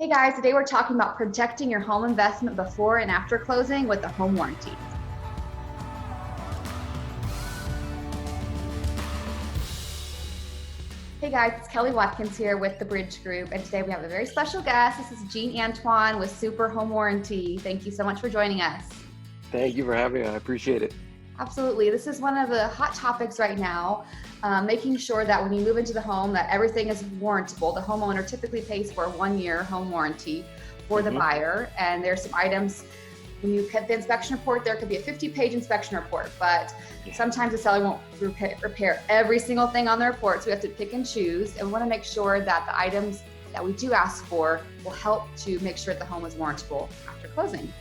Hey guys, today we're talking about protecting your home investment before and after closing with the home warranty. Hey guys, it's Kelly Watkins here with the Bridge Group, and today we have a very special guest. This is Jean Antoine with Super Home Warranty. Thank you so much for joining us. Thank you for having me. I appreciate it. Absolutely. This is one of the hot topics right now, making sure that when you move into the home that everything is warrantable. The homeowner typically pays for a 1-year home warranty for the buyer, and there's some items. When you get the inspection report, there could be a 50-page inspection report, but sometimes the seller won't repair every single thing on the report, so we have to pick and choose, and we want to make sure that the items that we do ask for will help to make sure that the home is warrantable after closing.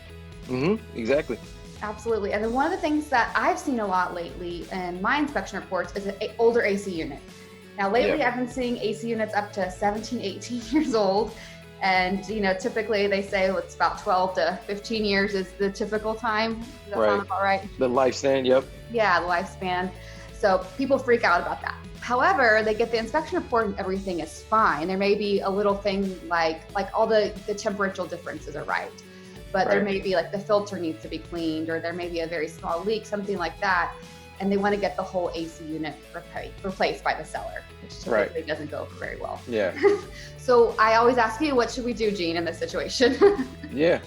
Exactly. Absolutely. And then one of the things that I've seen a lot lately in my inspection reports is an older AC unit. Now, lately I've been seeing AC units up to 17, 18 years old. And, typically they say it's about 12 to 15 years is the typical time. Does that sound about right? The lifespan, yep. Yeah, the lifespan. So people freak out about that. However, they get the inspection report and everything is fine. There may be a little thing like all the temperature differences are right. But there may be like the filter needs to be cleaned, or there may be a very small leak, something like that. And they want to get the whole AC unit replaced by the seller, which typically doesn't go very well. Yeah. So I always ask you, what should we do, Jean, in this situation? Yeah.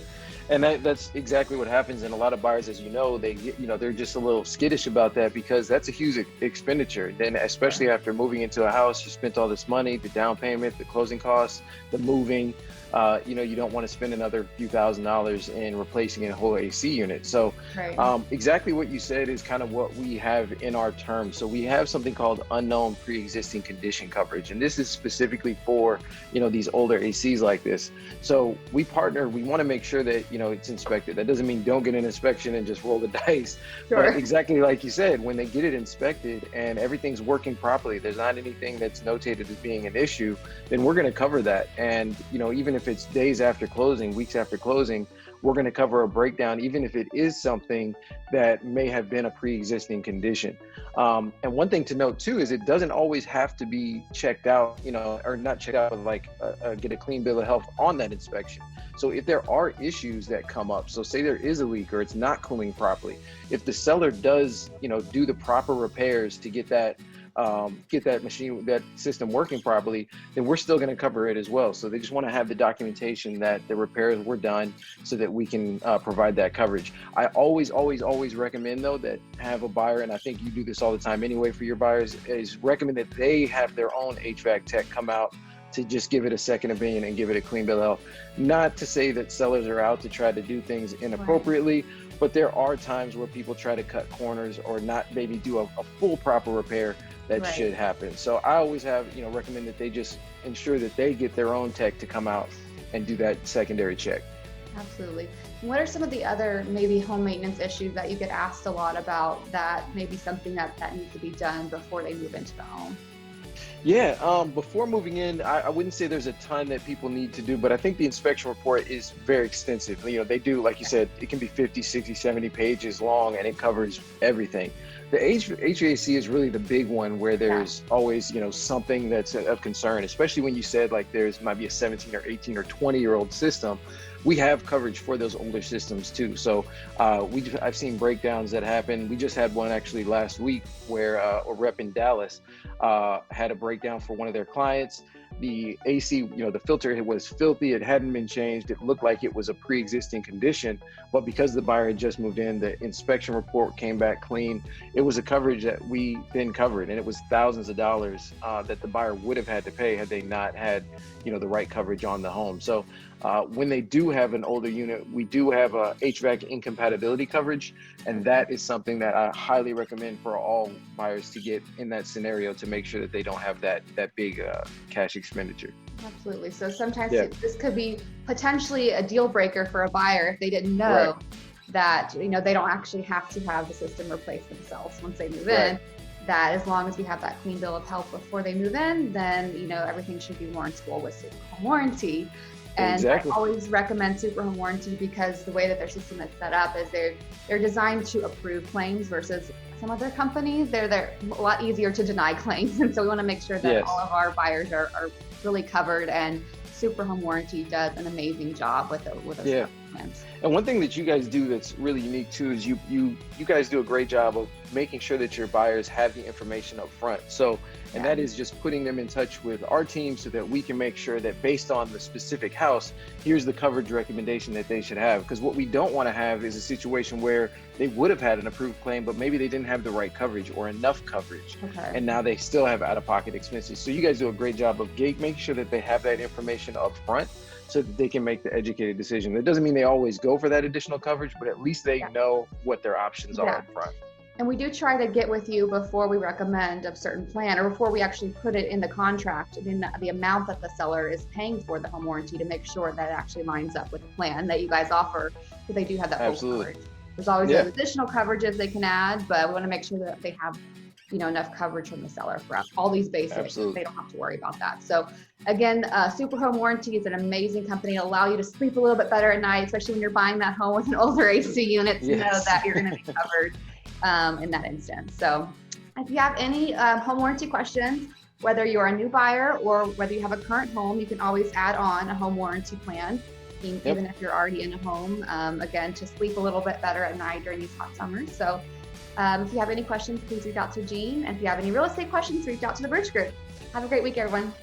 And that's exactly what happens. And a lot of buyers, as you know, they're just a little skittish about that because that's a huge expenditure. Then, especially after moving into a house, you spent all this money, the down payment, the closing costs, the moving. You don't want to spend another few $1,000s in replacing a whole AC unit. So exactly what you said is kind of what we have in our terms. So we have something called unknown pre-existing condition coverage. And this is specifically for, these older ACs like this. So we want to make sure that, it's inspected. That doesn't mean don't get an inspection and just roll the dice. Sure. But exactly like you said, when they get it inspected and everything's working properly, there's not anything that's notated as being an issue, then we're going to cover that. And, even if it's days after closing, weeks after closing, we're going to cover a breakdown, even if it is something that may have been a pre-existing condition. And one thing to note too is it doesn't always have to be checked out, or not checked out, but get a clean bill of health on that inspection. So if there are issues that come up, so say there is a leak or it's not cooling properly, if the seller does, do the proper repairs to get that system working properly, then we're still going to cover it as well. So they just want to have the documentation that the repairs were done so that we can provide that coverage. I always recommend though that have a buyer, and I think you do this all the time anyway for your buyers, is recommend that they have their own HVAC tech come out to just give it a second opinion and give it a clean bill of health. Not to say that sellers are out to try to do things inappropriately, but there are times where people try to cut corners or not maybe do a full proper repair that should happen. So I always recommend that they just ensure that they get their own tech to come out and do that secondary check. Absolutely. What are some of the other maybe home maintenance issues that you get asked a lot about that maybe something that needs to be done before they move into the home? Yeah, before moving in, I wouldn't say there's a ton that people need to do, but I think the inspection report is very extensive. They do, like you said, it can be 50, 60, 70 pages long, and it covers everything. The HVAC is really the big one where there's always, something that's of concern, especially when you said like might be a 17 or 18 or 20-year-old system. We have coverage for those older systems too. So I've seen breakdowns that happen. We just had one actually last week where a rep in Dallas had a breakdown for one of their clients. The AC, the filter was filthy. It hadn't been changed. It looked like it was a pre-existing condition, but because the buyer had just moved in, the inspection report came back clean. It was a coverage that we then covered, and it was thousands of dollars that the buyer would have had to pay had they not had, the right coverage on the home. So when they do have an older unit, we do have a HVAC incompatibility coverage, and that is something that I highly recommend for all buyers to get in that scenario to make sure that they don't have that big cash expenditure. Absolutely. So sometimes this could be potentially a deal breaker for a buyer if they didn't know that they don't actually have to have the system replaced themselves once they move in. That as long as we have that clean bill of health before they move in, then everything should be warrantable with Super Home Warranty. And I always recommend Super Home Warranty because the way that their system is set up is they're designed to approve claims versus some other companies. They're a lot easier to deny claims, and so we want to make sure that all of our buyers are really covered and Super Home Warranty does an amazing job with those Yeah. plans. And one thing that you guys do that's really unique too is you guys do a great job of making sure that your buyers have the information up front. So, and that is just putting them in touch with our team so that we can make sure that based on the specific house, here's the coverage recommendation that they should have. Because what we don't want to have is a situation where they would have had an approved claim, but maybe they didn't have the right coverage or enough coverage. Okay. And now they still have out-of-pocket expenses. So you guys do a great job of making sure that they have that information up front so that they can make the educated decision. That doesn't mean they always go for that additional coverage, but at least they know what their options are up front. And we do try to get with you before we recommend a certain plan, or before we actually put it in the contract, in the amount that the seller is paying for the home warranty, to make sure that it actually lines up with the plan that you guys offer, so they do have that full coverage. There's always those additional coverages they can add, but we want to make sure that they have, you know, enough coverage from the seller for all these basics. They don't have to worry about that. So again, Super Home Warranty is an amazing company. It'll allow you to sleep a little bit better at night, especially when you're buying that home with an older AC unit, to know that you're going to be covered in that instance. So if you have any home warranty questions, whether you're a new buyer or whether you have a current home, you can always add on a home warranty plan, even if you're already in a home, again, to sleep a little bit better at night during these hot summers. So if you have any questions, please reach out to Jean. And if you have any real estate questions, reach out to the Bridge Group. Have a great week, everyone.